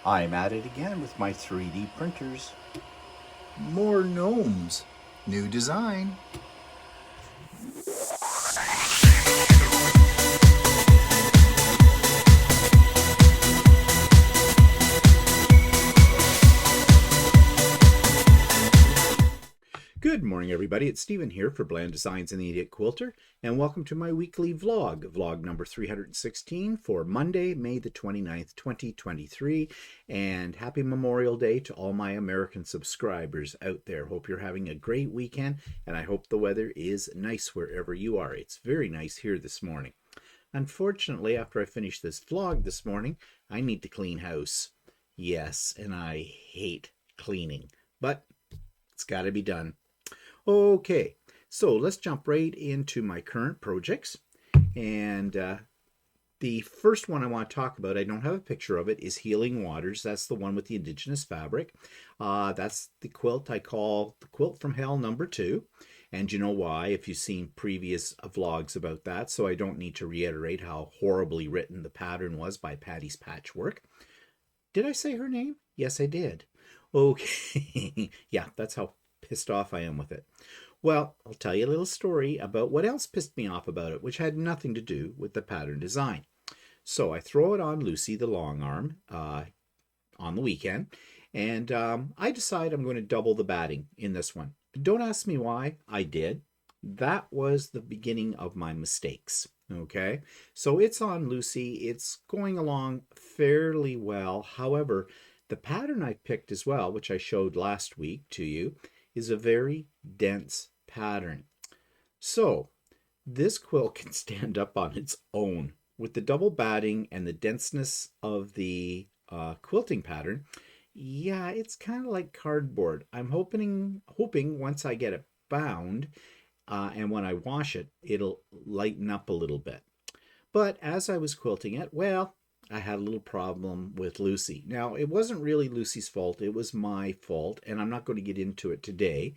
I'm at it again with my 3D printers. More gnomes. New design. Good morning, everybody. It's Stephen here for Bland Designs and the Idiot Quilter, and welcome to my weekly vlog number 316 for Monday, May the 29th, 2023. And happy Memorial Day to all my American subscribers out there. Hope you're having a great weekend, and I hope the weather is nice wherever you are. It's very nice here this morning. Unfortunately, after I finish this vlog this morning, I need to clean house. Yes, and I hate cleaning, but it's got to be done. Okay, so let's jump right into my current projects. And the first one I want to talk about, I don't have a picture of it, is Healing Waters. That's the one with the indigenous fabric. That's the quilt I call the Quilt from Hell #2. And you know why, if you've seen previous vlogs about that, so I don't need to reiterate how horribly written the pattern was by Patty's Patchwork. Did I say her name? Yes, I did. Okay, yeah, that's how pissed off I am with it. Well, I'll tell you a little story about what else pissed me off about it, which had nothing to do with the pattern design. So I throw it on Lucy, the long arm, on the weekend, and I decide I'm going to double the batting in this one. Don't ask me why. I did. That was the beginning of my mistakes. Okay, so it's on Lucy. It's going along fairly well. However, the pattern I picked as well, which I showed last week to you, is a very dense pattern. So this quilt can stand up on its own. With the double batting and the denseness of the quilting pattern, yeah, it's kind of like cardboard. I'm hoping once I get it bound and when I wash it, it'll lighten up a little bit. But as I was quilting it, well, I had a little problem with Lucy. Now, it wasn't really Lucy's fault. It was my fault, and I'm not going to get into it today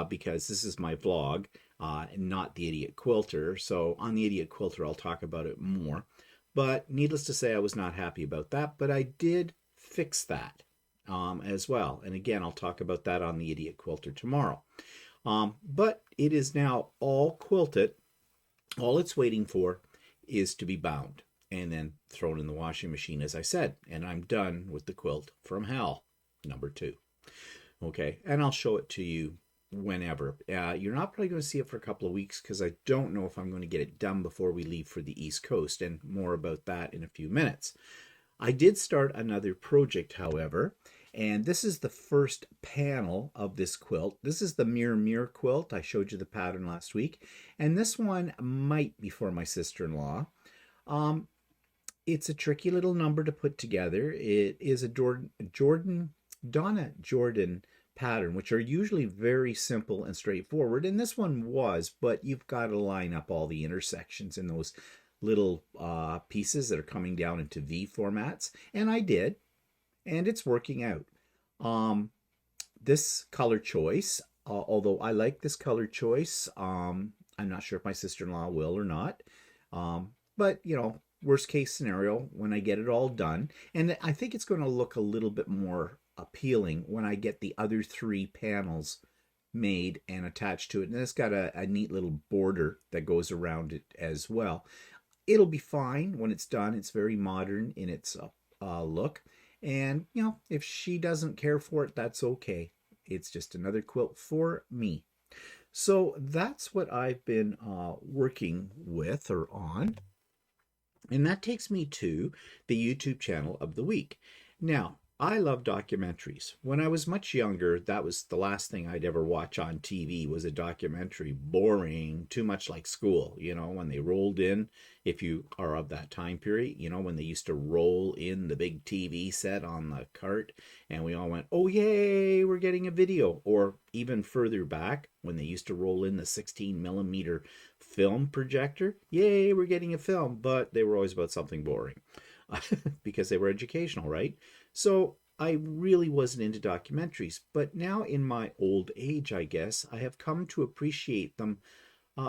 because this is my vlog and not the Idiot Quilter. So on the Idiot Quilter, I'll talk about it more. But needless to say, I was not happy about that, but I did fix that as well. And again, I'll talk about that on the Idiot Quilter tomorrow. But it is now all quilted. All it's waiting for is to be bound and then thrown in the washing machine, as I said. And I'm done with the Quilt from Hell #2. Okay, and I'll show it to you whenever. You're not probably going to see it for a couple of weeks because I don't know if I'm going to get it done before we leave for the East Coast, and more about that in a few minutes. I did start another project, however, and this is the first panel of this quilt. This is the Mirror quilt. I showed you the pattern last week, and this one might be for my sister-in-law. It's a tricky little number to put together. It is a Donna Jordan pattern, which are usually very simple and straightforward, and this one was, but you've got to line up all the intersections in those little pieces that are coming down into V formats, and I did, and it's working out. This color choice, although I like this color choice, I'm not sure if my sister-in-law will or not, but you know, worst case scenario, when I get it all done, and I think it's going to look a little bit more appealing when I get the other 3 panels made and attached to it. And it's got a neat little border that goes around it as well. It'll be fine when it's done. It's very modern in its look. And, you know, if she doesn't care for it, that's okay. It's just another quilt for me. So that's what I've been working with or on. And that takes me to the YouTube channel of the week. Now, I love documentaries. When I was much younger, that was the last thing I'd ever watch on TV was a documentary. Boring, too much like school, you know, when they rolled in, if you are of that time period, you know, when they used to roll in the big TV set on the cart and we all went, oh, yay, we're getting a video. Or even further back, when they used to roll in the 16 millimeter film projector, yay, we're getting a film, but they were always about something boring because they were educational, right? So I really wasn't into documentaries, but now in my old age, I guess, I have come to appreciate them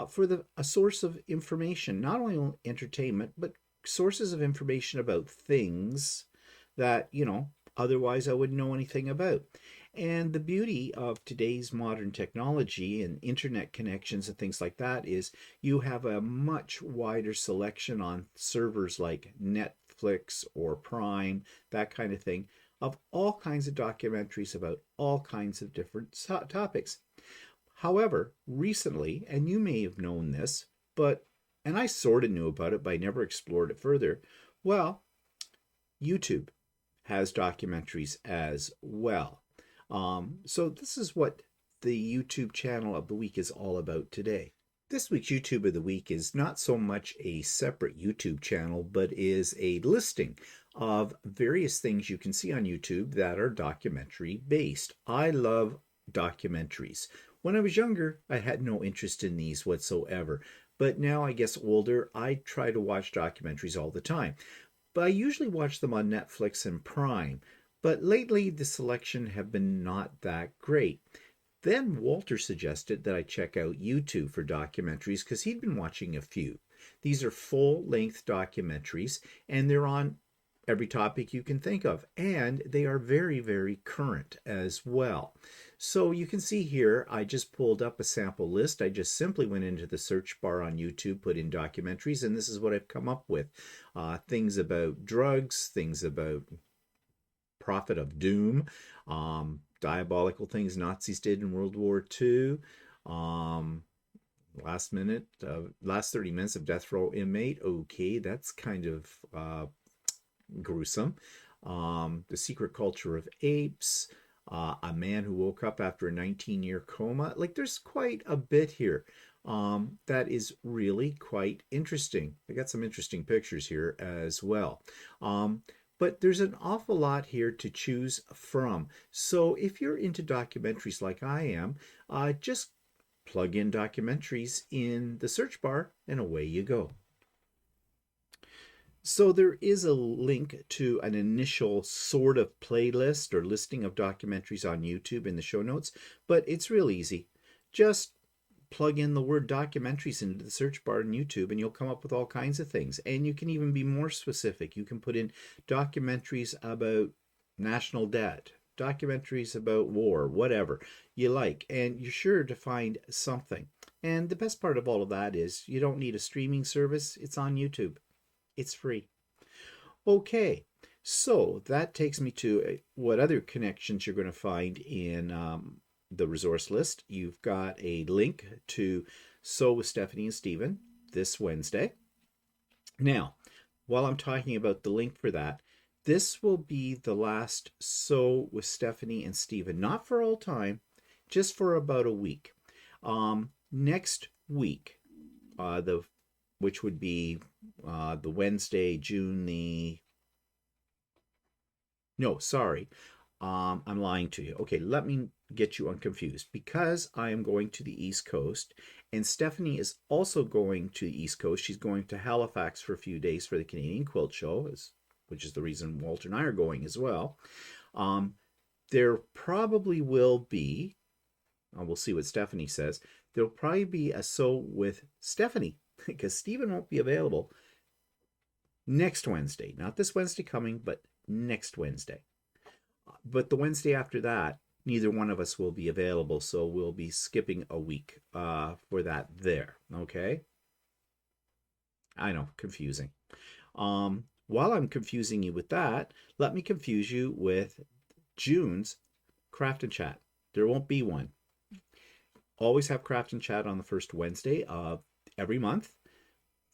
for a source of information, not only entertainment, but sources of information about things that, you know, otherwise I wouldn't know anything about. And the beauty of today's modern technology and internet connections and things like that is you have a much wider selection on servers like Netflix or Prime, that kind of thing, of all kinds of documentaries about all kinds of different topics. However, recently, and you may have known this, but, and I sort of knew about it, but I never explored it further. Well, YouTube has documentaries as well. So, this is what the YouTube channel of the week is all about today. This week's YouTube of the week is not so much a separate YouTube channel, but is a listing of various things you can see on YouTube that are documentary based. I love documentaries. When I was younger, I had no interest in these whatsoever. But now I guess older, I try to watch documentaries all the time. But I usually watch them on Netflix and Prime. But lately, the selection have been not that great. Then Walter suggested that I check out YouTube for documentaries because he'd been watching a few. These are full length documentaries and they're on every topic you can think of. And they are very, very current as well. So you can see here, I just pulled up a sample list. I just simply went into the search bar on YouTube, put in documentaries, and this is what I've come up with. Things about drugs, things about Prophet of Doom, diabolical things Nazis did in World War II, um, last 30 minutes of death row inmate. Okay, that's kind of gruesome. The secret culture of apes. A man who woke up after a 19-year coma. Like, there's quite a bit here that is really quite interesting. I got some interesting pictures here as well. But there's an awful lot here to choose from. So if you're into documentaries like I am, just plug in documentaries in the search bar and away you go. So there is a link to an initial sort of playlist or listing of documentaries on YouTube in the show notes, but it's real easy. Just plug in the word documentaries into the search bar on YouTube and you'll come up with all kinds of things. And you can even be more specific. You can put in documentaries about national debt, documentaries about war, whatever you like, and you're sure to find something. And the best part of all of that is you don't need a streaming service. It's on YouTube. It's free. Okay, so that takes me to what other connections you're going to find in the resource list. You've got a link to Sew with Stephanie and Stephen this Wednesday. Now, while I'm talking about the link for that, this will be the last Sew with Stephanie and Stephen, not for all time, just for about a week. Next week, which would be the Wednesday, June the... No, sorry. I'm lying to you. Okay, let me get you unconfused. Because I am going to the East Coast, and Stephanie is also going to the East Coast. She's going to Halifax for a few days for the Canadian Quilt Show, which is the reason Walter and I are going as well. There probably will be, we'll see what Stephanie says, there'll probably be a Sew with Stephanie because Stephen won't be available next Wednesday. Not this Wednesday coming, but next Wednesday. But the Wednesday after that, neither one of us will be available, so we'll be skipping a week for that there, okay? I know, confusing. While I'm confusing you with that, let me confuse you with June's Craft and Chat. There won't be one. Always have Craft and Chat on the first Wednesday of every month.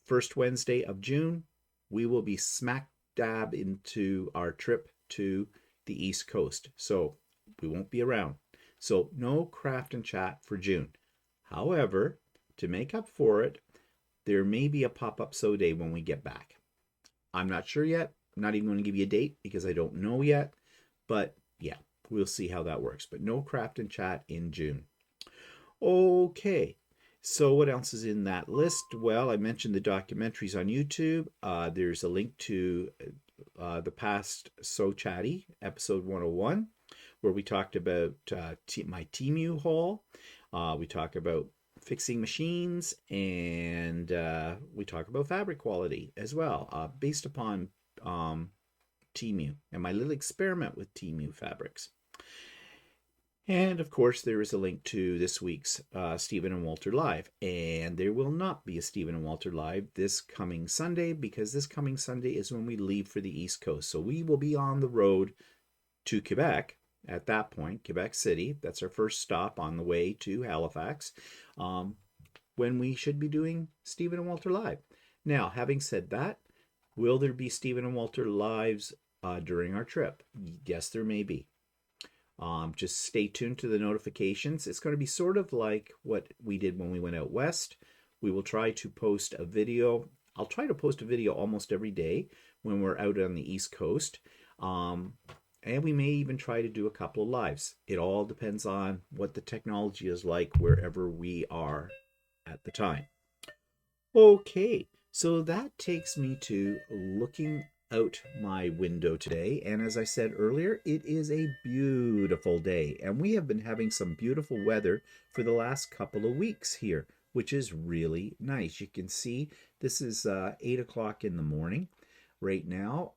First Wednesday of June, we will be smack dab into our trip to the East Coast. So we won't be around. So no Craft and Chat for June. However, to make up for it, there may be a pop-up Sew Day when we get back. I'm not sure yet. I'm not even going to give you a date because I don't know yet. But yeah, we'll see how that works. But no Craft and Chat in June. Okay. So what else is in that list? Well, I mentioned the documentaries on YouTube. There's a link to the past So Chatty, episode 101, where we talked about my Temu haul. We talk about fixing machines, and we talk about fabric quality as well, based upon Temu and my little experiment with Temu fabrics. And of course, there is a link to this week's Stephen and Walter Live. And there will not be a Stephen and Walter Live this coming Sunday, because this coming Sunday is when we leave for the East Coast. So we will be on the road to Quebec at that point, Quebec City. That's our first stop on the way to Halifax, when we should be doing Stephen and Walter Live. Now, having said that, will there be Stephen and Walter Lives during our trip? Yes, there may be. Just stay tuned to the notifications. It's going to be sort of like what we did when we went out west. We will try to post a video. I'll try to post a video almost every day when we're out on the East Coast. And we may even try to do a couple of lives. It all depends on what the technology is like wherever we are at the time. Okay, so that takes me to looking out my window today, and as I said earlier, it is a beautiful day, and we have been having some beautiful weather for the last couple of weeks here, which is really nice. You can see this is 8 o'clock in the morning right now.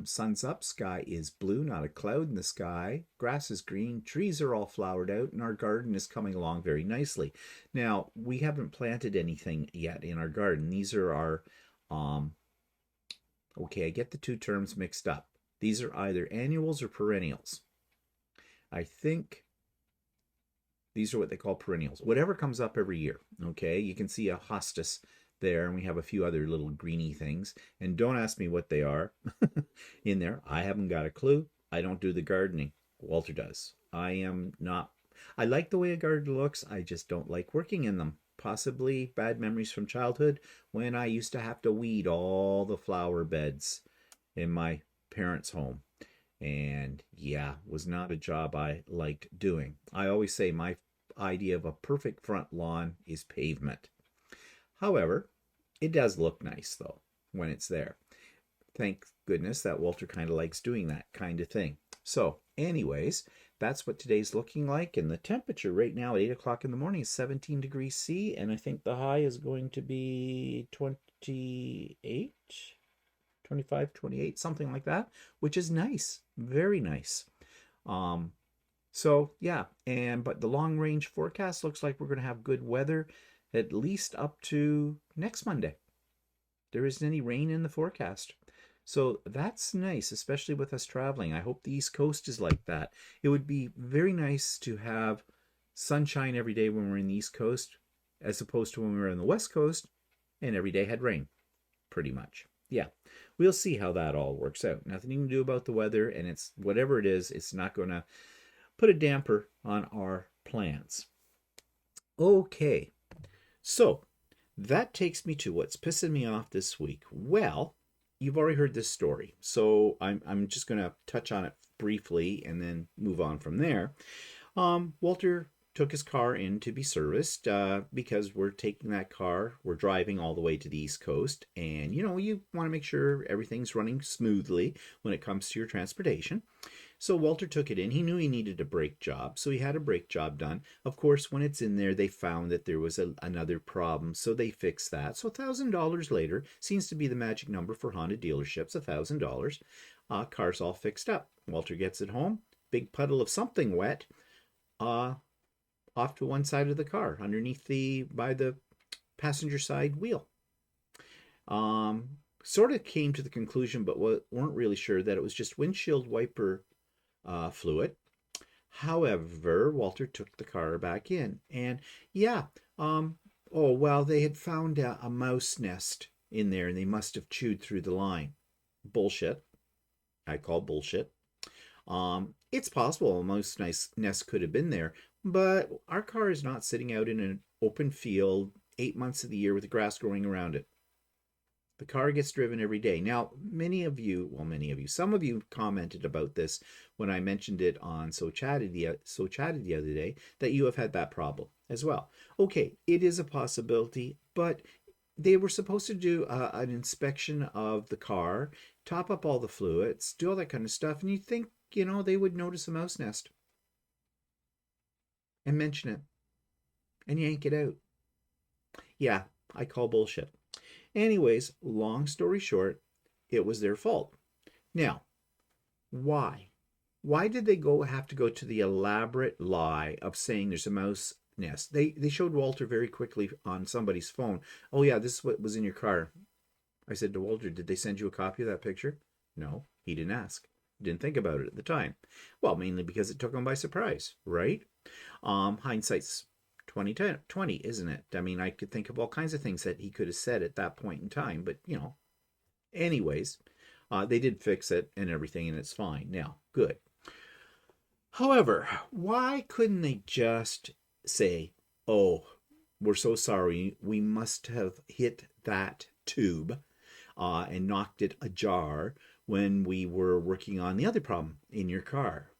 Sun's up, sky is blue, not a cloud in the sky, grass is green, trees are all flowered out, and our garden is coming along very nicely. Now, we haven't planted anything yet in our garden. These are our okay, I get the two terms mixed up. These are either annuals or perennials. I think these are what they call perennials. Whatever comes up every year, okay? You can see a hostas there, and we have a few other little greeny things. And don't ask me what they are in there. I haven't got a clue. I don't do the gardening. Walter does. I like the way a garden looks. I just don't like working in them. Possibly bad memories from childhood when I used to have to weed all the flower beds in my parents' home. And yeah, was not a job I liked doing. I always say my idea of a perfect front lawn is pavement. However, it does look nice though when it's there. Thank goodness that Walter kind of likes doing that kind of thing. So anyways, that's what today's looking like, and the temperature right now at 8 o'clock in the morning is 17 degrees C, and I think the high is going to be 28, 25, 28, something like that, which is nice, very nice. So yeah, but the long range forecast looks like we're going to have good weather at least up to next Monday. There isn't any rain in the forecast. So that's nice, especially with us traveling. I hope the East Coast is like that. It would be very nice to have sunshine every day when we're in the East Coast, as opposed to when we were in the West Coast and every day had rain, pretty much. Yeah, we'll see how that all works out. Nothing you can do about the weather, and it's whatever it is, it's not going to put a damper on our plans. Okay, so that takes me to what's pissing me off this week. Well, you've already heard this story, so I'm just going to touch on it briefly and then move on from there. Walter took his car in to be serviced because we're taking that car, we're driving all the way to the East Coast, and you want to make sure everything's running smoothly when it comes to your transportation. So Walter took it in. He knew he needed a brake job, so he had a brake job done. Of course, when it's in there, they found that there was another problem, so they fixed that. So $1,000 later seems to be the magic number for Honda dealerships, $1,000. Car's all fixed up. Walter gets it home. Big puddle of something wet off to one side of the car, by the passenger side wheel. Sort of came to the conclusion, but weren't really sure, that it was just windshield wiper fluid. However, Walter took the car back in, and yeah, they had found a mouse nest in there, and they must have chewed through the line. Bullshit. I call bullshit. It's possible a mouse nest could have been there, but our car is not sitting out in an open field 8 months of the year with the grass growing around it. The car gets driven every day. Now, some of you commented about this when I mentioned it on So Chatty the other day, that you have had that problem as well. Okay, it is a possibility, but they were supposed to do an inspection of the car, top up all the fluids, do all that kind of stuff, and you'd think, they would notice a mouse nest and mention it and yank it out. Yeah, I call bullshit. Anyways, long story short, it was their fault. Now, Why? Why did they have to go to the elaborate lie of saying there's a mouse nest? They showed Walter very quickly on somebody's phone. Oh yeah, this is what was in your car. I said to Walter, did they send you a copy of that picture? No, he didn't ask. Didn't think about it at the time. Well, mainly because it took him by surprise, right? Hindsight's 2020, isn't it? I mean, I could think of all kinds of things that he could have said at that point in time, but anyways, they did fix it and everything, and it's fine now. Good. However, why couldn't they just say, "Oh, we're so sorry. We must have hit that tube and knocked it ajar when we were working on the other problem in your car.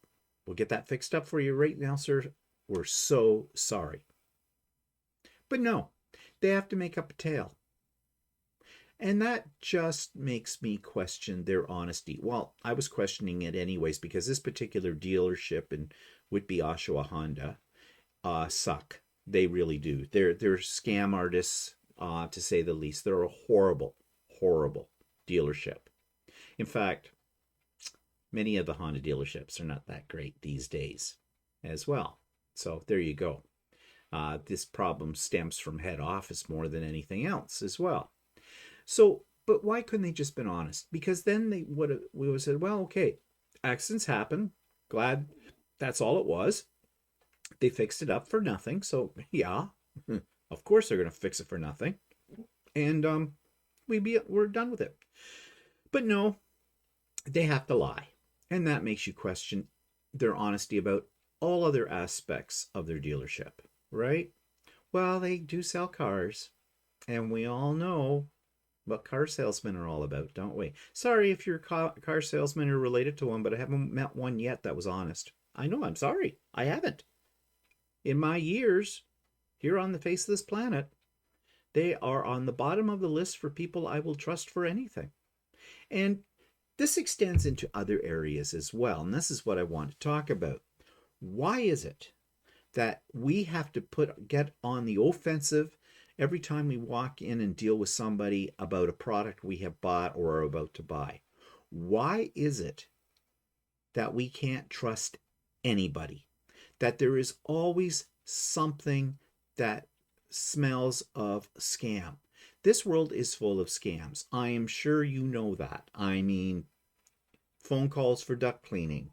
We'll get that fixed up for you right now, sir. We're so sorry." But no, they have to make up a tale. And that just makes me question their honesty. Well, I was questioning it anyways because this particular dealership in Whitby, Oshawa Honda suck. They really do. They're scam artists, to say the least. They're a horrible, horrible dealership. In fact, many of the Honda dealerships are not that great these days as well. So there you go. This problem stems from head office more than anything else as well. So, but why couldn't they just been honest? Because then we would have said, well, okay, accidents happen. Glad that's all it was. They fixed it up for nothing. So yeah, of course they're going to fix it for nothing, and we're done with it. But no, they have to lie, and that makes you question their honesty about all other aspects of their dealership, right? Well, they do sell cars, and we all know what car salesmen are all about, don't we? Sorry if you're a car salesman or related to one, but I haven't met one yet that was honest. I know, I'm sorry. I haven't. In my years here on the face of this planet, they are on the bottom of the list for people I will trust for anything. And this extends into other areas as well. And this is what I want to talk about. Why is it that we have to get on the offensive every time we walk in and deal with somebody about a product we have bought or are about to buy? Why is it that we can't trust anybody? That there is always something that smells of scam. This world is full of scams. I am sure you know that. I mean, phone calls for duct cleaning,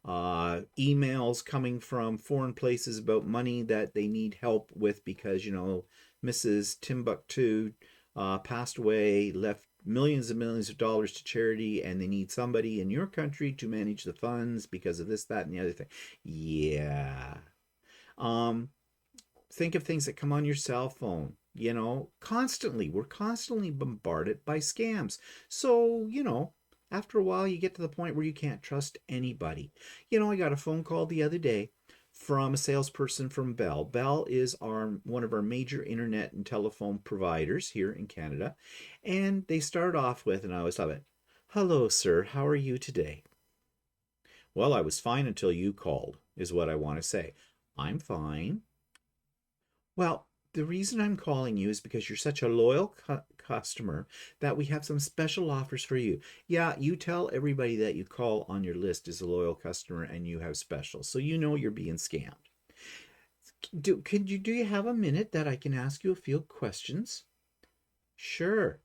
emails coming from foreign places about money that they need help with because, Mrs. Timbuktu passed away, left millions and millions of dollars to charity, and they need somebody in your country to manage the funds because of this, that, and the other thing. Yeah. Think of things that come on your cell phone. Constantly. We're constantly bombarded by scams. So, after a while, you get to the point where you can't trust anybody. I got a phone call the other day from a salesperson from Bell. Bell is one of our major internet and telephone providers here in Canada. And they start off with, and I always love it, "Hello, sir. How are you today?" Well, I was fine until you called, is what I want to say. I'm fine. Well, the reason I'm calling you is because you're such a loyal customer that we have some special offers for you. Yeah, you tell everybody that you call on your list is a loyal customer and you have specials, so you know you're being scammed. Do you have a minute that I can ask you a few questions? Sure.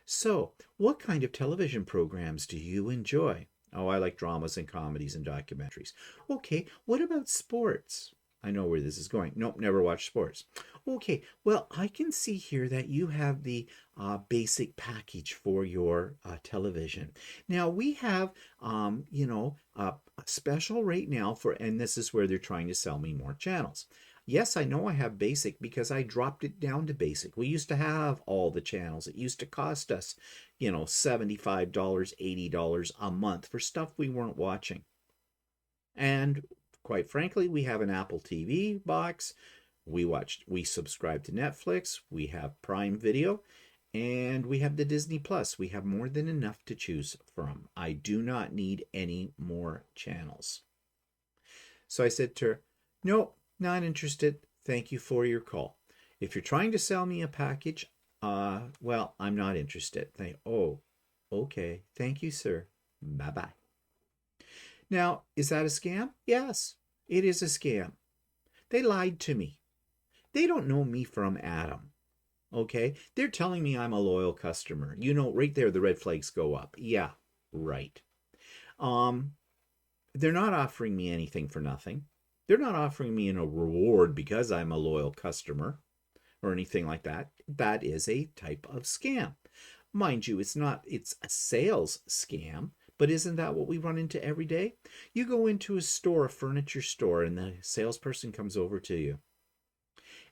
So, what kind of television programs do you enjoy? Oh, I like dramas and comedies and documentaries. Okay, what about sports? I know where this is going. Nope, never watched sports. Okay, well, I can see here that you have the basic package for your television. Now, we have, a special right now and this is where they're trying to sell me more channels. Yes, I know I have basic because I dropped it down to basic. We used to have all the channels. It used to cost us, $75, $80 a month for stuff we weren't watching. And quite frankly, we have an Apple TV box. We subscribe to Netflix. We have Prime Video. And we have the Disney Plus. We have more than enough to choose from. I do not need any more channels. So I said to her, "No, not interested. Thank you for your call. If you're trying to sell me a package, well, I'm not interested." Oh, okay. Thank you, sir. Bye-bye. Now, is that a scam? Yes, it is a scam. They lied to me. They don't know me from Adam. Okay? They're telling me I'm a loyal customer. Right there, the red flags go up. Yeah, right. Um, they're not offering me anything for nothing. They're not offering me a reward because I'm a loyal customer or anything like that. That is a type of scam. Mind you, it's a sales scam, but isn't that what we run into every day? You go into a store, a furniture store, and the salesperson comes over to you.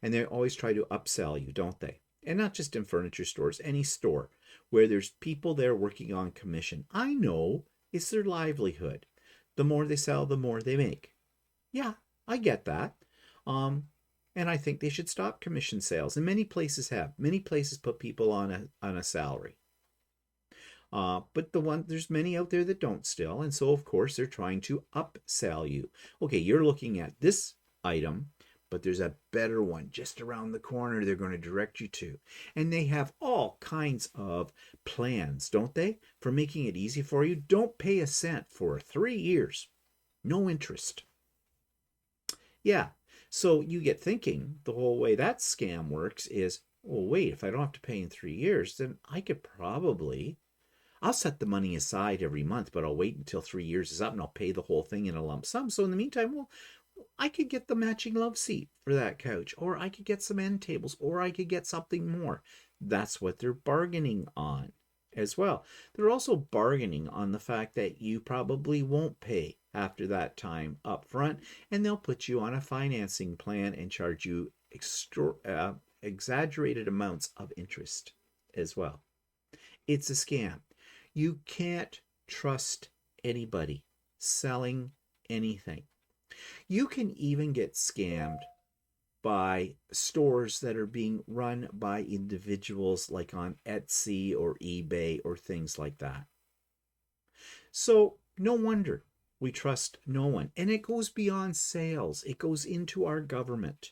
And they always try to upsell you, don't they? And not just in furniture stores, any store where there's people there working on commission. I know it's their livelihood. The more they sell, the more they make. Yeah, I get that. Um, and I think they should stop commission sales. And many places have. Many places put people on a salary. But there's many out there that don't still, and so of course they're trying to upsell you. Okay, you're looking at this item, but there's a better one just around the corner they're going to direct you to. And they have all kinds of plans, don't they? For making it easy for you. Don't pay a cent for 3 years. No interest. Yeah. So you get thinking the whole way that scam works is, well, wait, if I don't have to pay in 3 years, then I'll set the money aside every month, but I'll wait until 3 years is up and I'll pay the whole thing in a lump sum. So in the meantime, well, I could get the matching love seat for that couch, or I could get some end tables, or I could get something more. That's what they're bargaining on as well. They're also bargaining on the fact that you probably won't pay after that time up front, and they'll put you on a financing plan and charge you exaggerated amounts of interest as well. It's a scam. You can't trust anybody selling anything. You can even get scammed by stores that are being run by individuals like on Etsy or eBay or things like that. So, no wonder we trust no one. And it goes beyond sales, it goes into our government.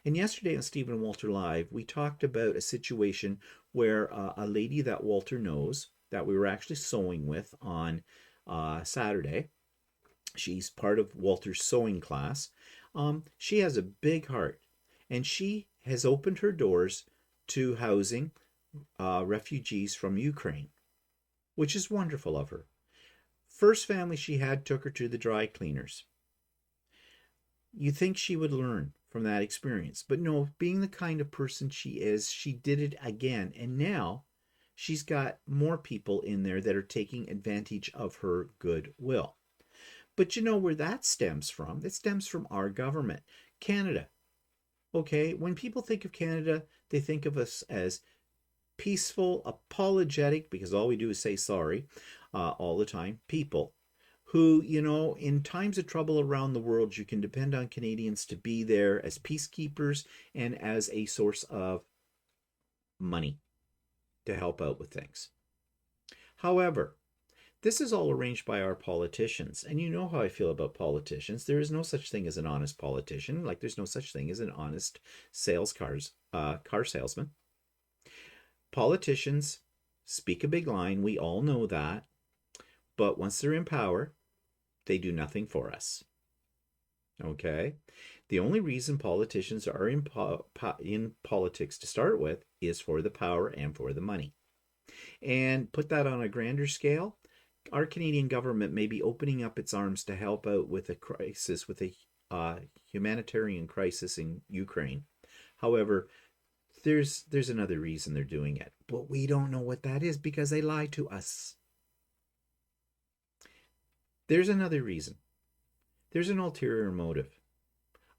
And yesterday on Stephen Walter Live, we talked about a situation where a lady that Walter knows, that we were actually sewing with on Saturday, she's part of Walter's sewing class. She has a big heart, and she has opened her doors to housing refugees from Ukraine, which is wonderful of her. First family she had took her to the dry cleaners. You think she would learn from that experience, but no, being the kind of person she is, she did it again, and now she's got more people in there that are taking advantage of her goodwill. But you know where that stems from? It stems from our government, Canada. Okay, when people think of Canada, they think of us as peaceful, apologetic, because all we do is say sorry all the time, people who, in times of trouble around the world, you can depend on Canadians to be there as peacekeepers and as a source of money to help out with things. However, this is all arranged by our politicians. And you know how I feel about politicians. There is no such thing as an honest politician, like there's no such thing as an honest car salesman. Politicians speak a big line. We all know that. But once they're in power, they do nothing for us. Okay? The only reason politicians are in politics to start with is for the power and for the money. And put that on a grander scale, our Canadian government may be opening up its arms to help out with a crisis, with a humanitarian crisis in Ukraine. However, there's another reason they're doing it, but we don't know what that is because they lie to us. There's another reason. There's an ulterior motive.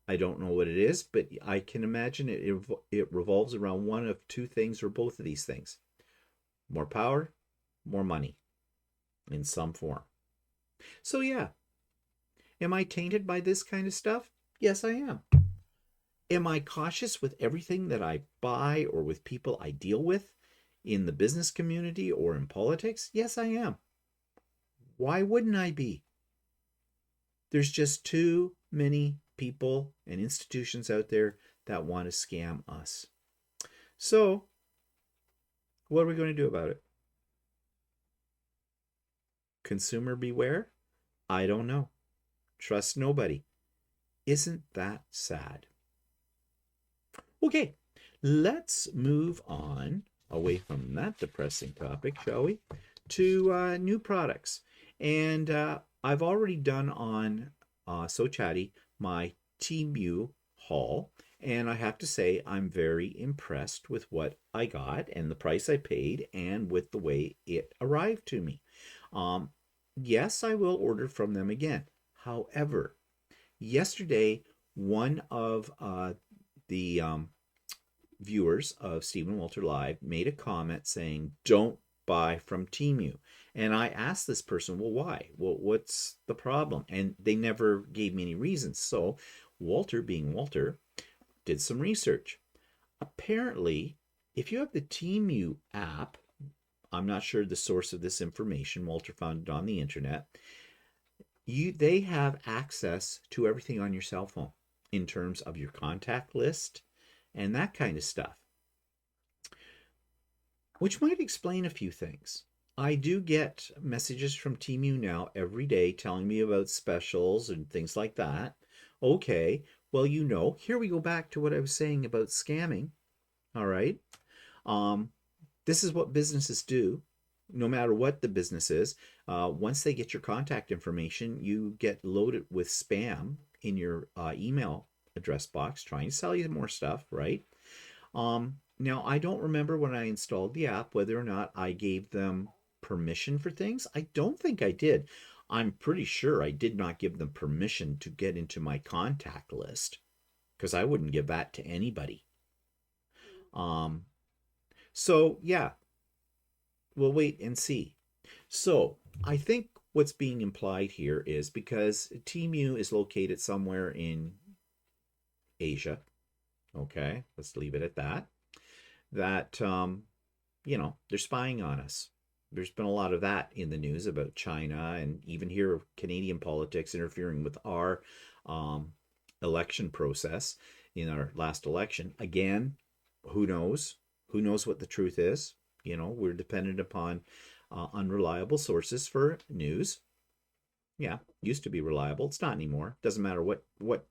I don't know what it is, but I can imagine it revolves around one of two things or both of these things. More power, more money in some form. So yeah, am I tainted by this kind of stuff? Yes, I am. Am I cautious with everything that I buy or with people I deal with in the business community or in politics? Yes, I am. Why wouldn't I be? There's just too many people and institutions out there that want to scam us. So, what are we going to do about it? Consumer beware? I don't know. Trust nobody. Isn't that sad? Okay, let's move on away from that depressing topic, shall we, to new products. And I've already done on So Chatty my Temu haul, and I have to say I'm very impressed with what I got and the price I paid and with the way it arrived to me. Um, yes, I will order from them again. However, yesterday, one of the viewers of Stephen Walter Live made a comment saying, "Don't buy from Temu." And I asked this person, "Well, why? Well, what's the problem?" And they never gave me any reasons. So Walter, being Walter, did some research. Apparently, if you have the Temu app, I'm not sure the source of this information, Walter found it on the internet, they have access to everything on your cell phone in terms of your contact list and that kind of stuff, which might explain a few things. I do get messages from Temu now every day telling me about specials and things like that. Okay, well, here we go back to what I was saying about scamming. All right. Um, this is what businesses do, no matter what the business is. Once they get your contact information, you get loaded with spam in your email address box trying to sell you more stuff, right? Now, I don't remember when I installed the app whether or not I gave them permission for things. I don't think I did. I'm pretty sure I did not give them permission to get into my contact list because I wouldn't give that to anybody. Um, so, yeah, we'll wait and see. So, I think what's being implied here is because Temu is located somewhere in Asia, okay, let's leave it at that, that they're spying on us. There's been a lot of that in the news about China and even here Canadian politics interfering with our um, election process in our last election. Again, who knows? Who knows what the truth is? We're dependent upon unreliable sources for news. Yeah, used to be reliable. It's not anymore. Doesn't matter what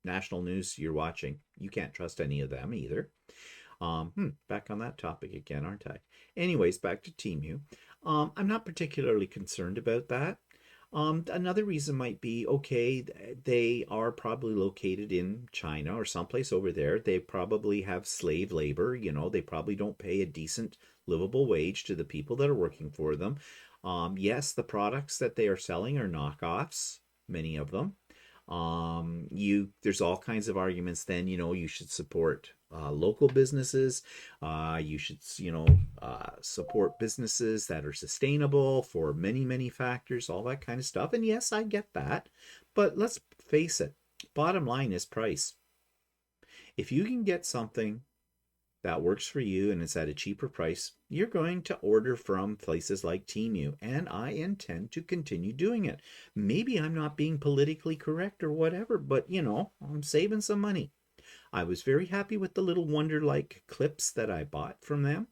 national news you're watching. You can't trust any of them either. Back on that topic again, aren't I? Anyways, back to Temu. I'm not particularly concerned about that. Another reason might be, okay, they are probably located in China or someplace over there. They probably have slave labor. They probably don't pay a decent, livable wage to the people that are working for them. Yes, the products that they are selling are knockoffs, many of them. There's all kinds of arguments then, you should support local businesses. You should, support businesses that are sustainable for many, many factors, all that kind of stuff. And yes, I get that. But let's face it, bottom line is price. If you can get something that works for you and it's at a cheaper price, you're going to order from places like Temu, and I intend to continue doing it. Maybe I'm not being politically correct or whatever, but I'm saving some money. I was very happy with the little wonder-like clips that I bought from them.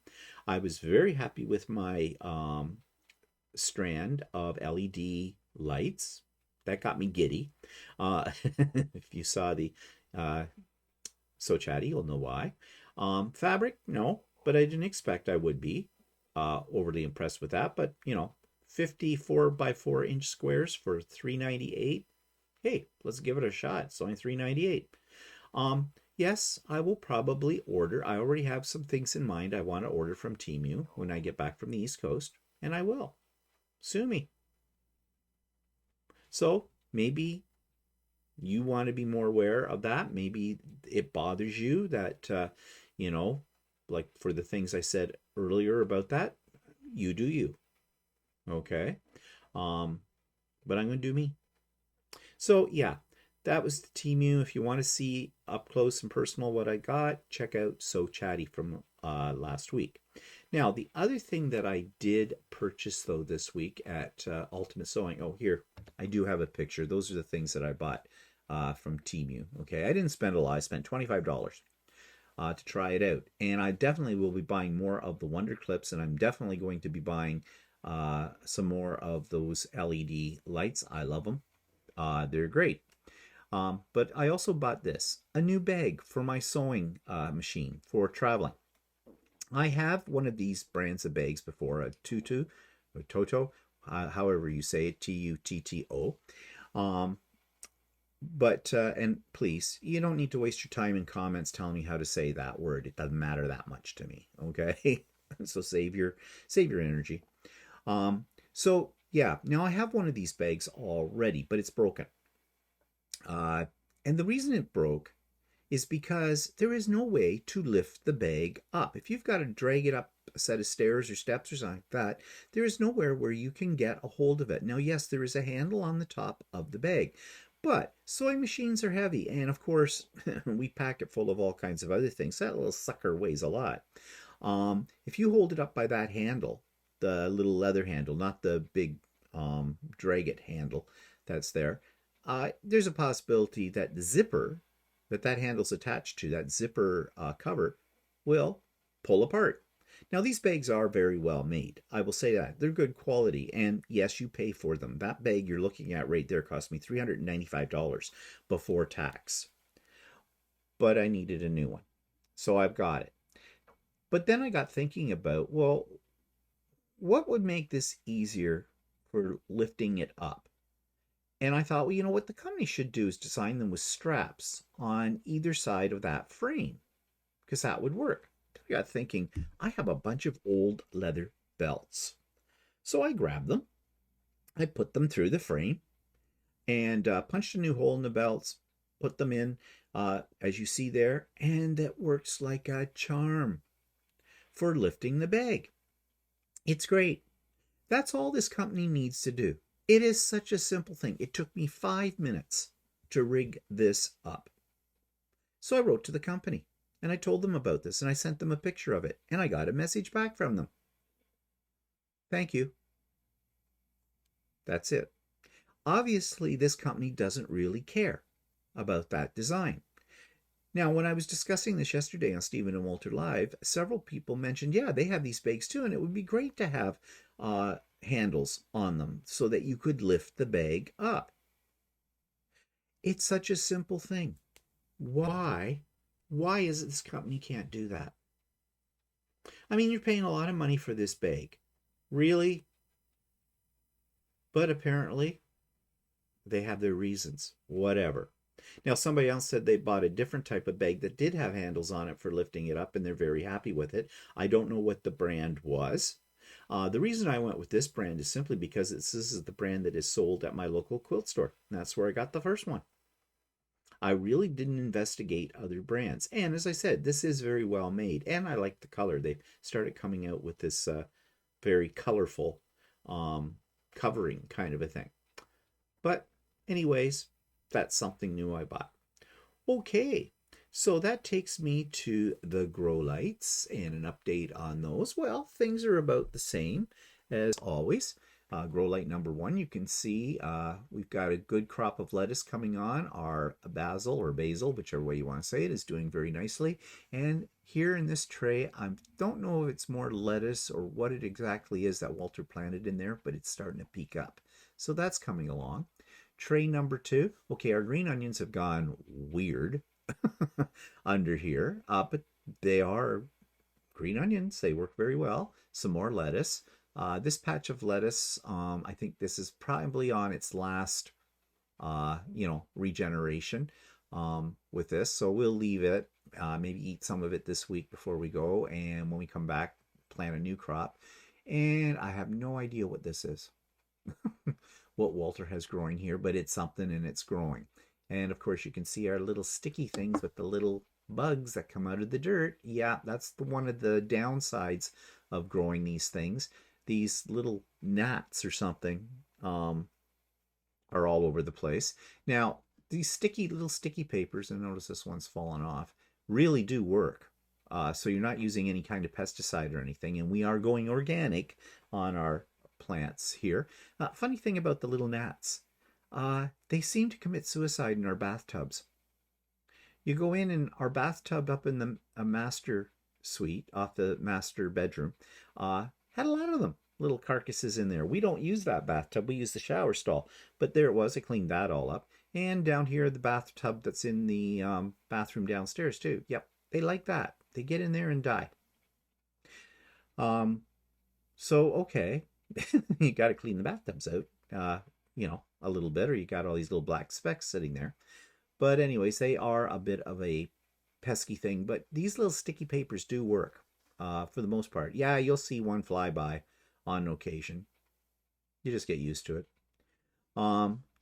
I was very happy with my strand of LED lights. That got me giddy. If you saw the So Chatty, you'll know why. Fabric, no, but I didn't expect I would be overly impressed with that. But 54 by 4 inch squares for $3.98. Hey, let's give it a shot. It's only $3.98. Yes, I will probably order. I already have some things in mind I want to order from Temu when I get back from the East Coast, and I will. Sue me. So maybe you want to be more aware of that. Maybe it bothers you that, like for the things I said earlier about that, you do you. Okay. But I'm going to do me. So yeah, that was the Temu. If you want to see up close and personal what I got, check out So Chatty from last week. Now, the other thing that I did purchase though this week at Ultimate Sewing, oh here, I do have a picture. Those are the things that I bought from Temu. Okay, I didn't spend a lot. I spent $25 to try it out, and I definitely will be buying more of the Wonder Clips, and I'm definitely going to be buying some more of those LED lights. I love them. They're great. But I also bought this, a new bag for my sewing machine for traveling. I have one of these brands of bags before, a Tutu or Toto, however you say it, Tutto. Um, and please, you don't need to waste your time in comments telling me how to say that word. It doesn't matter that much to me, okay? So save your energy. So yeah, now I have one of these bags already, but it's broken. And the reason it broke is because there is no way to lift the bag up. If you've got to drag it up a set of stairs or steps or something like that, there is nowhere where you can get a hold of it. Now, yes, there is a handle on the top of the bag, but sewing machines are heavy. And of course, we pack it full of all kinds of other things. That little sucker weighs a lot. If you hold it up by that handle, the little leather handle, not the big drag it handle that's there, there's a possibility that the zipper that handle's attached to, that zipper cover, will pull apart. Now, these bags are very well made. I will say that. They're good quality, and yes, you pay for them. That bag you're looking at right there cost me $395 before tax. But I needed a new one, so I've got it. But then I got thinking about, well, what would make this easier for lifting it up? And I thought, well, you know what the company should do is design them with straps on either side of that frame, because that would work. I got thinking, I have a bunch of old leather belts. So I grabbed them, I put them through the frame, and punched a new hole in the belts, put them in, as you see there, and it works like a charm for lifting the bag. It's great. That's all this company needs to do. It is such a simple thing. It took me 5 minutes to rig this up. So I wrote to the company and I told them about this and I sent them a picture of it and I got a message back from them. Thank you. That's it. Obviously, this company doesn't really care about that design. Now, when I was discussing this yesterday on Stephen and Walter Live, several people mentioned, yeah, they have these bags too, and it would be great to have handles on them so that you could lift the bag up. It's such a simple thing. Why is it this company can't do that? I mean, you're paying a lot of money for this bag. Really? But apparently, they have their reasons. Whatever. Now, somebody else said they bought a different type of bag that did have handles on it for lifting it up, and they're very happy with it. I don't know what the brand was. The reason I went with this brand is simply because this is the brand that is sold at my local quilt store. That's where I got the first one. I really didn't investigate other brands. And as I said, this is very well made. And I like the color. They started coming out with this very colorful covering kind of a thing. But anyways, that's something new I bought. Okay, so that takes me to the grow lights and an update on those. Well, things are about the same as always. Grow light number 1, you can see we've got a good crop of lettuce coming on. Our basil or basil, whichever way you want to say it, is doing very nicely. And here in this tray, I don't know if it's more lettuce or what it exactly is that Walter planted in there, but it's starting to peak up. So that's coming along. Tray number 2. Okay, our green onions have gone weird under here, but they are green onions. They work very well. Some more lettuce. This patch of lettuce, I think this is probably on its last, regeneration with this. So we'll leave it, maybe eat some of it this week before we go. And when we come back, plant a new crop. And I have no idea what this is. What Walter has growing here, but it's something and it's growing. And of course you can see our little sticky things with the little bugs that come out of the dirt. Yeah, that's one of the downsides of growing these things. These little gnats or something are all over the place. Now, these little sticky papers, and notice this one's fallen off, really do work. So you're not using any kind of pesticide or anything, and we are going organic on our plants here. Funny thing about the little gnats, they seem to commit suicide in our bathtubs. You go in our bathtub up in the master suite off the master bedroom, had a lot of them. little carcasses in there. We don't use that bathtub. We use the shower stall. But there it was. I cleaned that all up. And down here, the bathtub that's in the bathroom downstairs too. Yep, they like that. They get in there and die. So okay, you got to clean the bathtubs out, a little bit, or you got all these little black specks sitting there. But anyways, they are a bit of a pesky thing. But these little sticky papers do work for the most part. Yeah, you'll see one fly by on occasion. You just get used to it.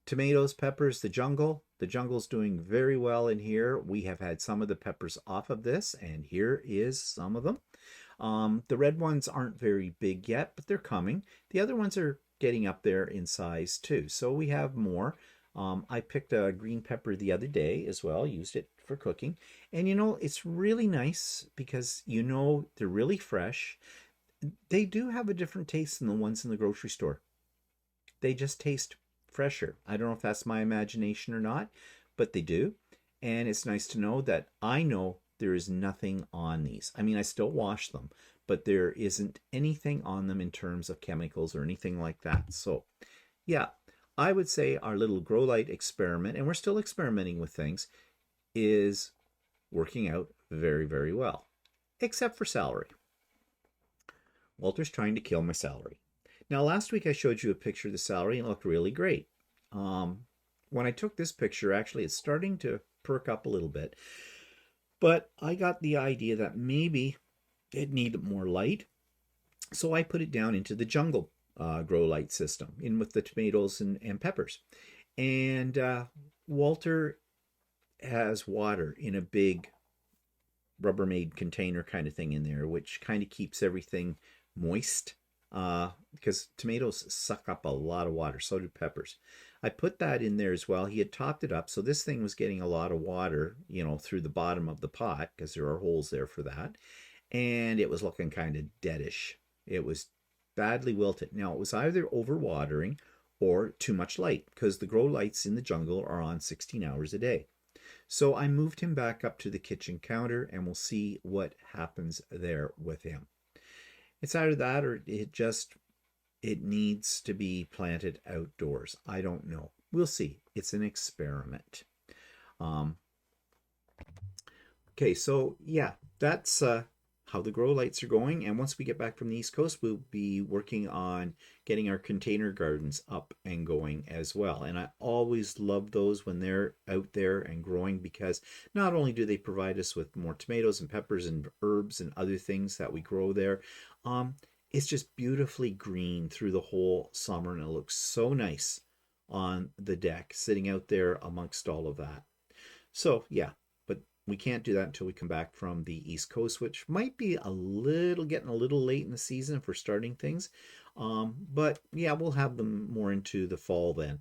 Tomatoes, peppers, the jungle. The jungle's doing very well in here. We have had some of the peppers off of this, and here is some of them. The red ones aren't very big yet, but they're coming. The other ones are getting up there in size too, so we have more. I picked a green pepper the other day as well, used it for cooking. And it's really nice because they're really fresh. They do have a different taste than the ones in the grocery store. They just taste fresher. I don't know if that's my imagination or not, but they do. And it's nice to know that I know there is nothing on these. I mean, I still wash them, but there isn't anything on them in terms of chemicals or anything like that. So, yeah, I would say our little grow light experiment, and we're still experimenting with things, is working out very, very well, except for celery. Walter's trying to kill my celery. Now, last week I showed you a picture of the celery and it looked really great. When I took this picture, actually, it's starting to perk up a little bit. But I got the idea that maybe it needed more light. So I put it down into the jungle grow light system, in with the tomatoes and peppers. And Walter has water in a big Rubbermaid container kind of thing in there, which kind of keeps everything moist. Because tomatoes suck up a lot of water, so do peppers. I put that in there as well. He had topped it up, so this thing was getting a lot of water, through the bottom of the pot, because there are holes there for that. And it was looking kind of deadish. It was badly wilted. Now, it was either overwatering or too much light, because the grow lights in the jungle are on 16 hours a day. So I moved him back up to the kitchen counter, and we'll see what happens there with him. It's either that or it needs to be planted outdoors. I don't know. We'll see. It's an experiment. Okay, so yeah, that's how the grow lights are going. And once we get back from the East Coast, we'll be working on getting our container gardens up and going as well. And I always love those when they're out there and growing, because not only do they provide us with more tomatoes and peppers and herbs and other things that we grow there, it's just beautifully green through the whole summer, and it looks so nice on the deck sitting out there amongst all of that. So yeah, but we can't do that until we come back from the East Coast, which might be getting a little late in the season for starting things. But yeah, we'll have them more into the fall then,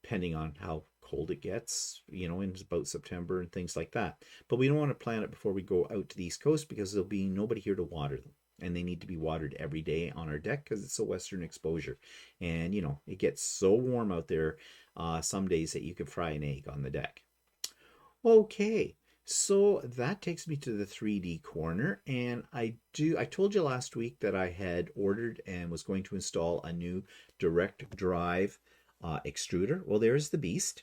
depending on how cold it gets, in about September and things like that. But we don't want to plant it before we go out to the East Coast, because there'll be nobody here to water them. And they need to be watered every day on our deck, because it's a western exposure. And, it gets so warm out there some days that you could fry an egg on the deck. Okay, so that takes me to the 3D corner. And I told you last week that I had ordered and was going to install a new direct drive extruder. Well, there's the beast.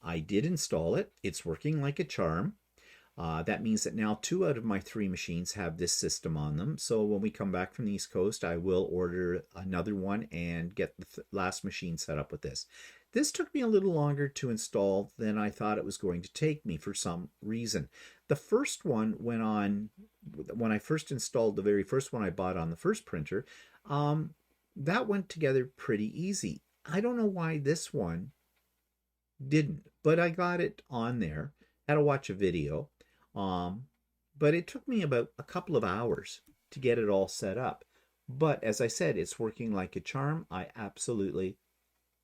I did install it. It's working like a charm. That means that now 2 out of my 3 machines have this system on them. So when we come back from the East Coast, I will order another one and get the last machine set up with this. This took me a little longer to install than I thought it was going to take me for some reason. The first one went on, when I first installed the very first one I bought on the first printer, that went together pretty easy. I don't know why this one didn't, but I got it on there. Had to watch a video. But it took me about a couple of hours to get it all set up. But as I said, it's working like a charm. I absolutely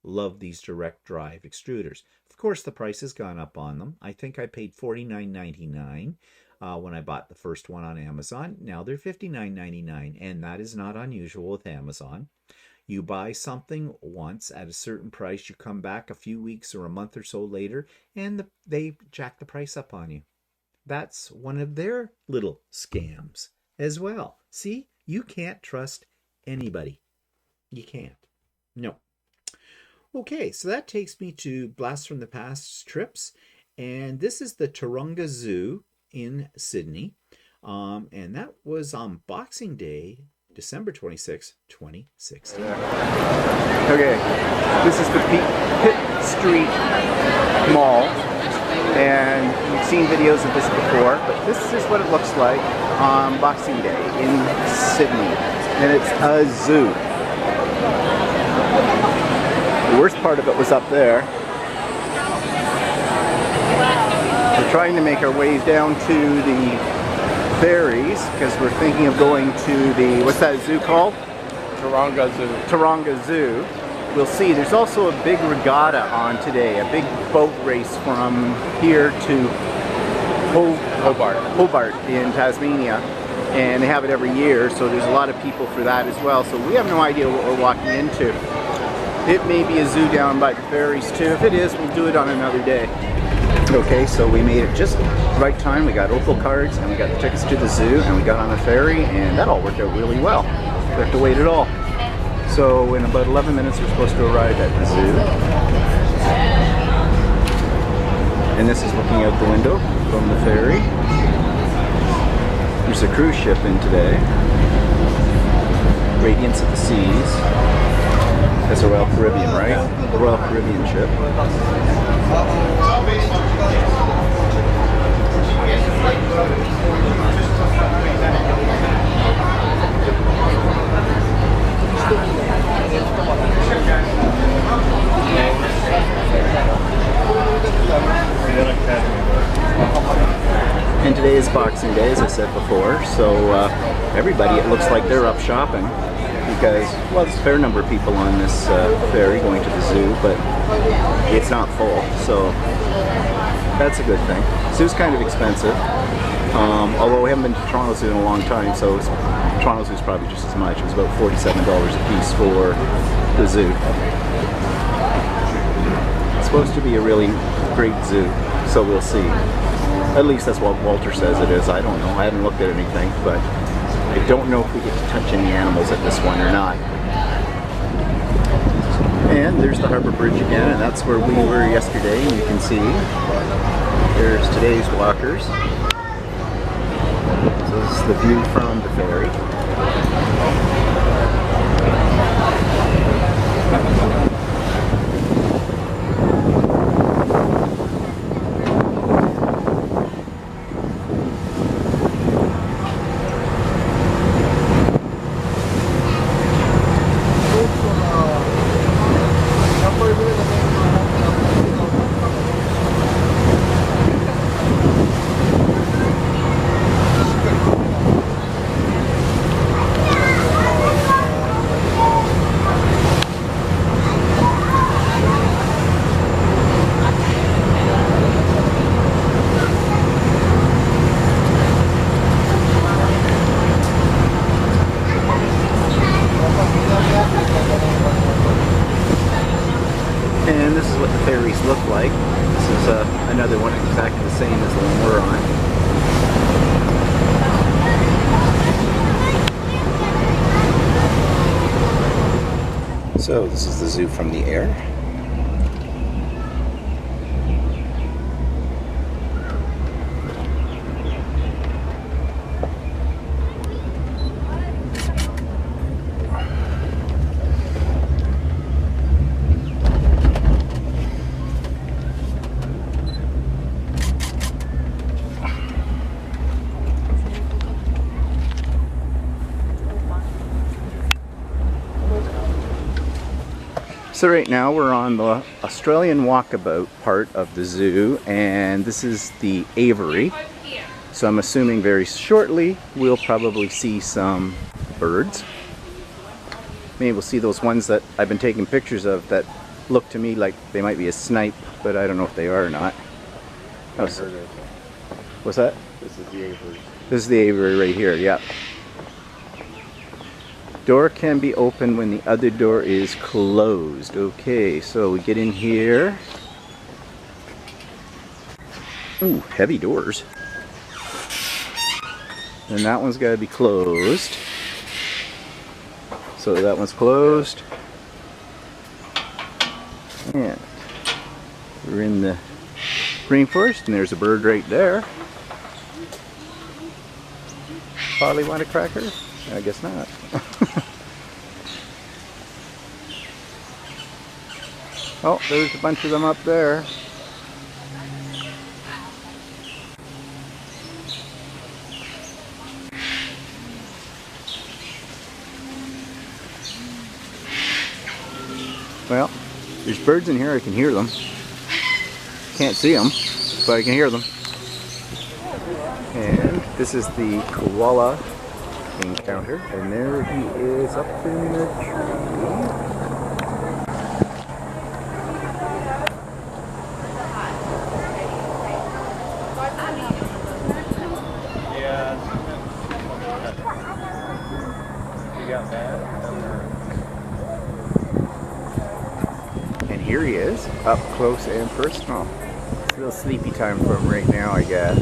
love these direct drive extruders. Of course, the price has gone up on them. I think I paid $49.99 when I bought the first one on Amazon. Now they're $59.99, and that is not unusual with Amazon. You buy something once at a certain price, you come back a few weeks or a month or so later, and they jack the price up on you. That's one of their little scams as well. See, you can't trust anybody. You can't. No. Okay, so that takes me to Blast from the Past trips. And this is the Taronga Zoo in Sydney. And that was on Boxing Day, December 26, 2016. Okay, this is the Pitt Street Mall, and you've seen videos of this before, but this is what it looks like on Boxing Day in Sydney, and it's a zoo. The worst part of it was up there. We're trying to make our ways down to the ferries because we're thinking of going to the, what's that zoo called? Taronga Zoo. Taronga Zoo. We'll see. There's also a big regatta on today, a big boat race from here to Hobart in Tasmania, and they have it every year, so there's a lot of people for that as well. So we have no idea what we're walking into. It may be a zoo down by the ferries too. If it is, we'll do it on another day. Okay, so we made it just right time. We got Opal cards and we got the tickets to the zoo and we got on the ferry, and that all worked out really well. We have to wait at all. So in about 11 minutes we're supposed to arrive at the zoo. And this is looking out the window from the ferry. There's a cruise ship in today. Radiance of the Seas. That's a Royal Caribbean, right? The Royal Caribbean ship. And today is Boxing Day, as I said before, so everybody, it looks like they're up shopping because, well, there's a fair number of people on this ferry going to the zoo, but it's not full, so that's a good thing. Zoo's kind of expensive, although we haven't been to Toronto Zoo in a long time, so Toronto Zoo's probably just as much. It was about $47 a piece for the zoo. It's supposed to be a really great zoo, so we'll see. At least that's what Walter says it is. I don't know. I haven't looked at anything, but I don't know if we get to touch any animals at this one or not. And there's the Harbour Bridge again, and that's where we were yesterday, and you can see there's today's walkers. So this is the view from the ferry. And this is what the ferries look like. This is another one exactly the same as the one we're on. So this is the zoo from the air. So right now we're on the Australian walkabout part of the zoo, and this is the aviary. So I'm assuming very shortly we'll probably see some birds. Maybe we'll see those ones that I've been taking pictures of that look to me like they might be a snipe, but I don't know if they are or not. Oh, what's that? This is the aviary. This is the aviary right here, yeah. Door can be opened when the other door is closed. Okay, so we get in here. Ooh, heavy doors. And that one's got to be closed. So So that one's closed. And we're in the rainforest, and there's a bird right there. Probably want a cracker? I guess not. Oh, there's a bunch of them up there. Well, there's birds in here. I can hear them. Can't see them, but I can hear them. And this is the koala encounter, and there he is up in the tree. And here he is, up close and personal. It's a little sleepy time for him right now, I guess.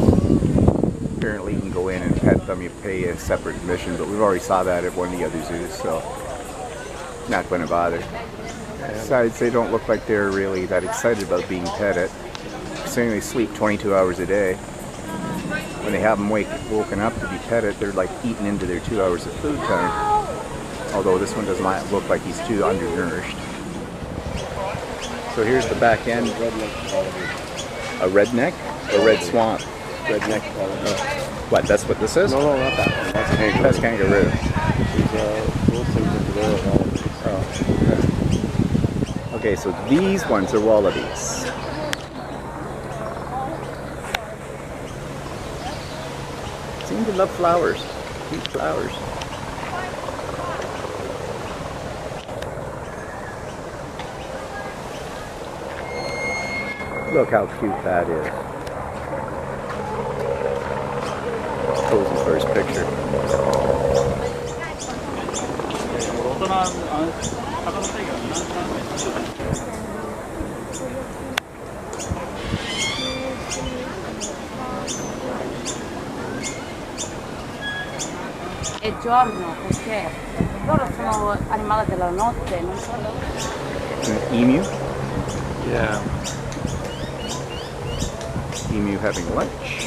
Apparently you can go in and pet them, you pay a separate admission, but we've already saw that at one of the other zoos, so not going to bother. Besides, they don't look like they're really that excited about being petted. Considering they sleep 22 hours a day. When they have them woken up to be petted, they're like eating into their 2 hours of food time. Although this one does not look like he's too undernourished. So here's the back end. A redneck? A red swamp? Redneck. What, that's what this is? No, not that one. That's a kangaroo. That's kangaroo. Those things over there are wallabies. Oh. Okay, so these ones are wallabies. Seem to love flowers. Cute flowers. Look how cute that is. Posing for his picture. È giorno perché loro sono animali della notte, non sono. An emu? Yeah. Emu having lunch.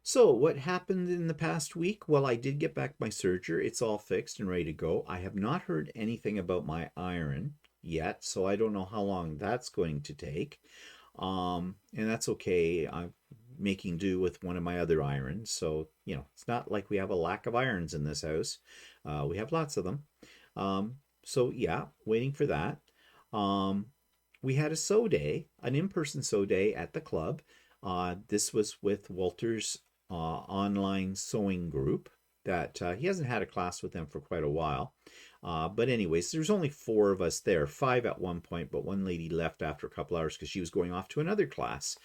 So what happened in the past week? Well, I did get back my serger. It's all fixed and ready to go. I have not heard anything about my iron yet, so I don't know how long that's going to take. And that's okay. I'm making do with one of my other irons. So, you know, it's not like we have a lack of irons in this house. We have lots of them. So yeah, waiting for that. We had a sew day, an in-person sew day at the club. This was with Walter's online sewing group that he hasn't had a class with them for quite a while. But anyways, there's only 4 of us there, 5 at one point, but one lady left after a couple hours because she was going off to another class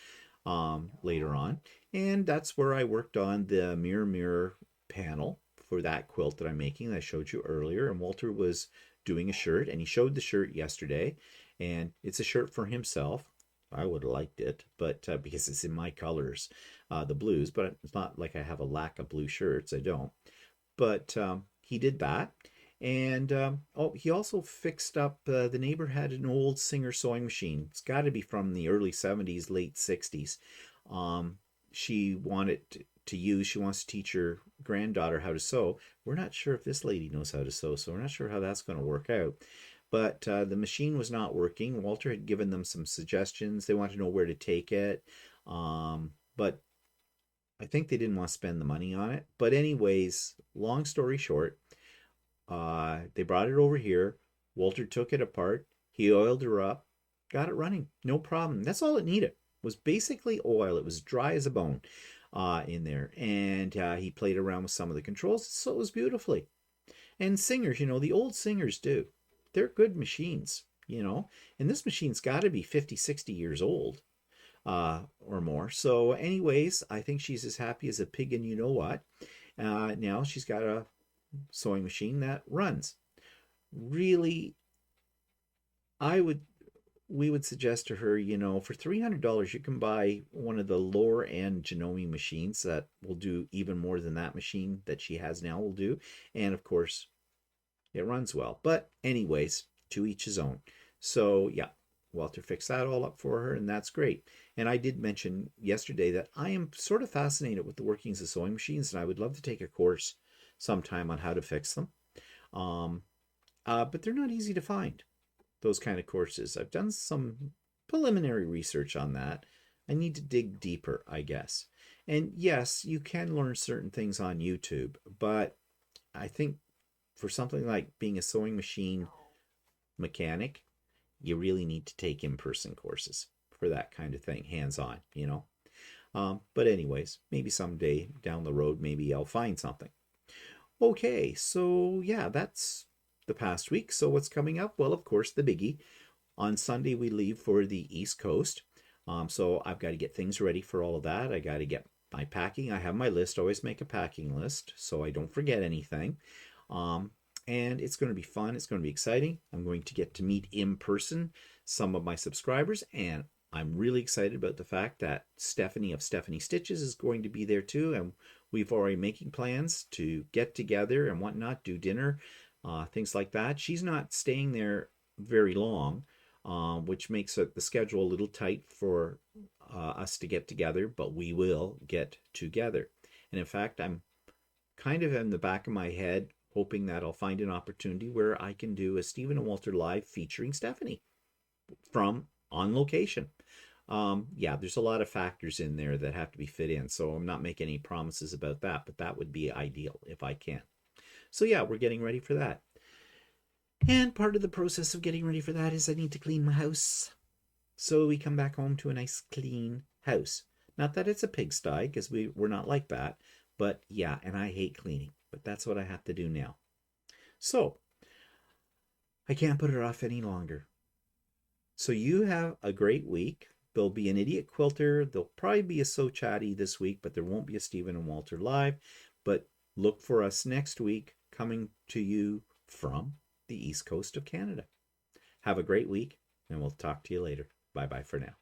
later on. And that's where I worked on the mirror panel for that quilt that I'm making that I showed you earlier. And Walter was doing a shirt, and he showed the shirt yesterday, and it's a shirt for himself. I would have liked it, but because it's in my colors, the blues, but it's not like I have a lack of blue shirts. I don't. But he did that. And he also fixed up, the neighbor had an old Singer sewing machine. It's got to be from the early 70s, late 60s. She wanted to use, she wants to teach her granddaughter how to sew. We're not sure if this lady knows how to sew, so we're not sure how that's going to work out. But the machine was not working. Walter had given them some suggestions. They wanted to know where to take it. But I think they didn't want to spend the money on it. But anyways, long story short, they brought it over here. Walter took it apart. He oiled her up. Got it running. No problem. That's all it needed. It was basically oil. It was dry as a bone in there. And he played around with some of the controls. So it was beautifully. And Singers, you know, the old Singers do. They're good machines, you know. And this machine's got to be 50, 60 years old or more. So anyways, I think she's as happy as a pig in you know what. Now she's got a sewing machine that runs. Really, I would we would suggest to her, for $300, you can buy one of the lower end Janome machines that will do even more than that machine that she has now will do. And of course, it runs well. But anyways, to each his own. So yeah, Walter fixed that all up for her, and that's great. And I did mention yesterday that I am sort of fascinated with the workings of sewing machines, and I would love to take a course sometime on how to fix them. Um, but they're not easy to find, those kind of courses. I've done some preliminary research on that. I need to dig deeper, I guess. And yes, you can learn certain things on YouTube, but I think for something like being a sewing machine mechanic, you really need to take in-person courses for that kind of thing, hands-on. But anyways, maybe someday down the road, maybe I'll find something. Okay, so yeah, that's the past week. So what's coming up? Well, of course, the biggie. On Sunday, we leave for the East Coast. So I've got to get things ready for all of that. I got to get my packing. I have my list. Always make a packing list so I don't forget anything. And it's going to be fun. It's going to be exciting. I'm going to get to meet in person some of my subscribers, and I'm really excited about the fact that Stephanie of Stephanie Stitches is going to be there too, and we've already making plans to get together and whatnot, do dinner, things like that. She's not staying there very long, which makes the schedule a little tight for us to get together, but we will get together. And in fact, I'm kind of in the back of my head hoping that I'll find an opportunity where I can do a Stephen and Walter live featuring Stephanie from on location. Yeah, there's a lot of factors in there that have to be fit in, so I'm not making any promises about that, but that would be ideal if I can. So yeah, we're getting ready for that. And part of the process of getting ready for that is I need to clean my house. So we come back home to a nice clean house. Not that it's a pigsty, because we're not like that, but yeah, and I hate cleaning, but that's what I have to do now. So I can't put it off any longer. So you have a great week. There'll be an Idiot Quilter. There'll probably be a So Chatty this week, but there won't be a Stephen and Walter live. But look for us next week coming to you from the East Coast of Canada. Have a great week, and we'll talk to you later. Bye-bye for now.